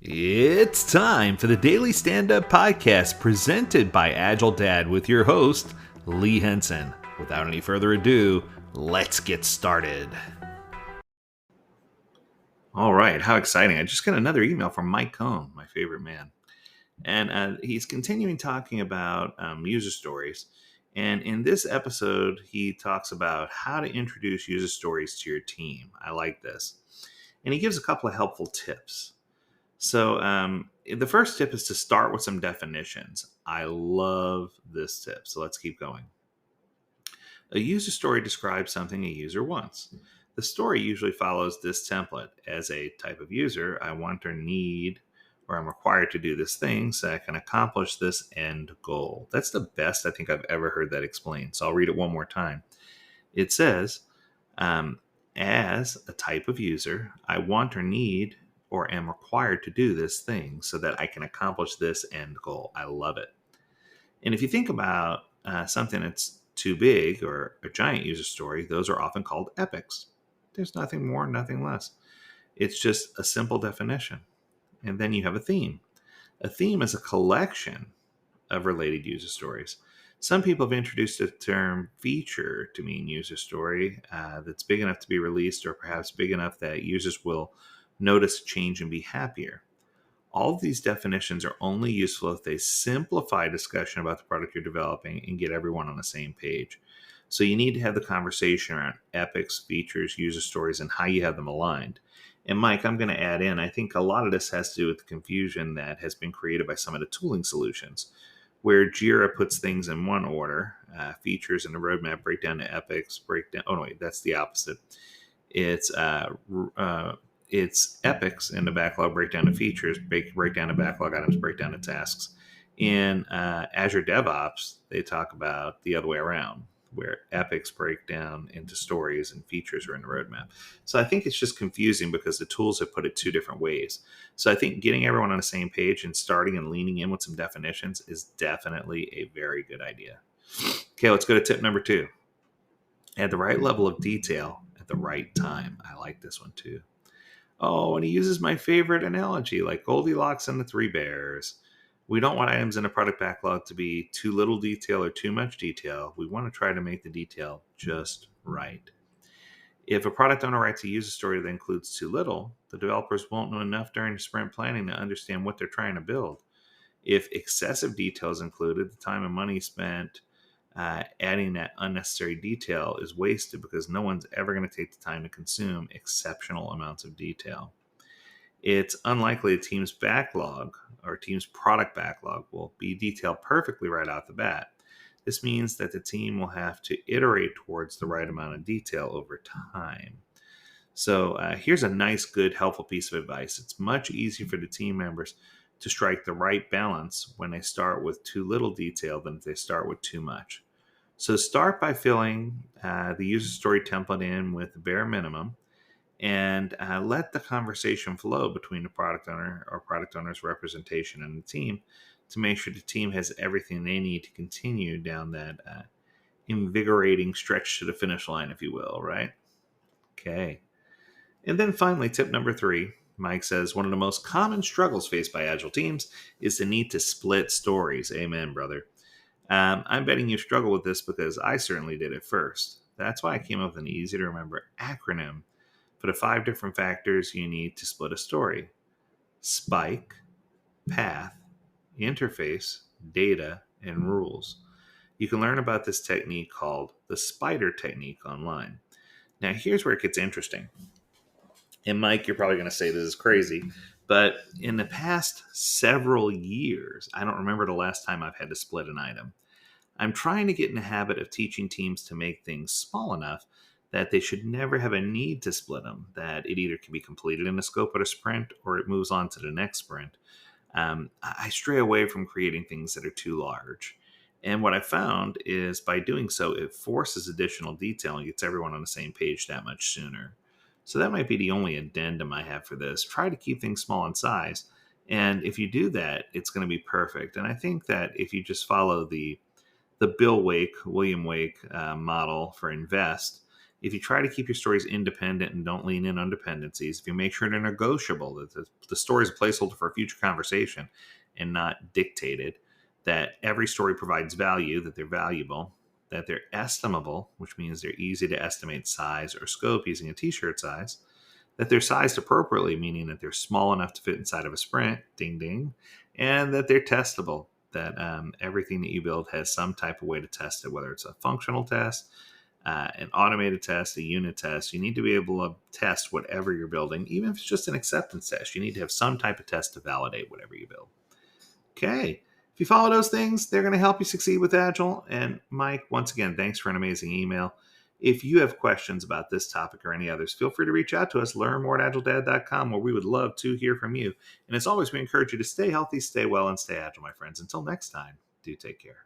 It's time for the Daily Stand Up Podcast presented by Agile Dad with your host, Lee Henson. Without any further ado, let's get started. All right, how exciting. I just got another email from Mike Cohn, my favorite man. And he's continuing talking about user stories. And in this episode, he talks about how to introduce user stories to your team. I like this. And he gives a couple of helpful tips. So the first tip is to start with some definitions. I love this tip. So let's keep going. A user story describes something a user wants. The story usually follows this template. As a type of user, I want or need, or I'm required to do this thing so I can accomplish this end goal. That's the best I think I've ever heard that explained. So I'll read it one more time. It says, as a type of user, I want or need or am required to do this thing so that I can accomplish this end goal. I love it. And if you think about something that's too big or a giant user story, those are often called epics. There's nothing more, nothing less. It's just a simple definition. And then you have a theme. A theme is a collection of related user stories. Some people have introduced the term feature to mean user story that's big enough to be released, or perhaps big enough that users will notice a change and be happier. All of these definitions are only useful if they simplify discussion about the product you're developing and get everyone on the same page. So you need to have the conversation around epics, features, user stories, and how you have them aligned. And Mike, I'm going to add in, I think a lot of this has to do with the confusion that has been created by some of the tooling solutions, where Jira puts things in one order, features in the roadmap break down to epics, oh no, wait, that's the opposite. It's epics in the backlog breakdown of features, breakdown of backlog items, breakdown of tasks. In Azure DevOps, they talk about the other way around, where epics break down into stories and features are in the roadmap. So I think it's just confusing because the tools have put it two different ways. So I think getting everyone on the same page and starting and leaning in with some definitions is definitely a very good idea. Okay, let's go to tip number 2. Add the right level of detail at the right time. I like this one too. Oh, and he uses my favorite analogy, like Goldilocks and the Three Bears. We don't want items in a product backlog to be too little detail or too much detail. We want to try to make the detail just right. If a product owner writes a user story that includes too little, the developers won't know enough during the sprint planning to understand what they're trying to build. If excessive detail is included, the time and money spent adding that unnecessary detail is wasted because no one's ever going to take the time to consume exceptional amounts of detail. It's unlikely a team's backlog or team's product backlog will be detailed perfectly right off the bat. This means that the team will have to iterate towards the right amount of detail over time. So here's a nice, good, helpful piece of advice. It's much easier for the team members to strike the right balance when they start with too little detail than if they start with too much. So start by filling the user story template in with the bare minimum, and let the conversation flow between the product owner or product owner's representation and the team to make sure the team has everything they need to continue down that invigorating stretch to the finish line, if you will, right? Okay. And then finally, tip number 3, Mike says, one of the most common struggles faced by Agile teams is the need to split stories. Amen, brother. I'm betting you struggle with this because I certainly did at first. That's why I came up with an easy to remember acronym for the 5 different factors you need to split a story: spike, path, interface, data, and rules. You can learn about this technique called the spider technique online. Now, here's where it gets interesting. And Mike, you're probably going to say this is crazy, but in the past several years, I don't remember the last time I've had to split an item. I'm trying to get in the habit of teaching teams to make things small enough that they should never have a need to split them, that it either can be completed in the scope of a sprint or it moves on to the next sprint. I stray away from creating things that are too large. And what I found is by doing so, it forces additional detail and gets everyone on the same page that much sooner. So that might be the only addendum I have for this. Try to keep things small in size. And if you do that, it's going to be perfect. And I think that if you just follow the William Wake model for invest, if you try to keep your stories independent and don't lean in on dependencies, if you make sure they're negotiable, that the story is a placeholder for a future conversation and not dictated, that every story provides value, that they're valuable, that they're estimable, which means they're easy to estimate size or scope using a t-shirt size, that they're sized appropriately, meaning that they're small enough to fit inside of a sprint, ding ding, and that they're testable, that everything that you build has some type of way to test it, whether it's a functional test, an automated test, a unit test. You need to be able to test whatever you're building, even if it's just an acceptance test. You need to have some type of test to validate whatever you build. Okay. If you follow those things, they're going to help you succeed with Agile. And Mike, once again, thanks for an amazing email. If you have questions about this topic or any others, feel free to reach out to us. Learn more at agiledad.com, where we would love to hear from you. And as always, we encourage you to stay healthy, stay well, and stay agile, my friends. Until next time, do take care.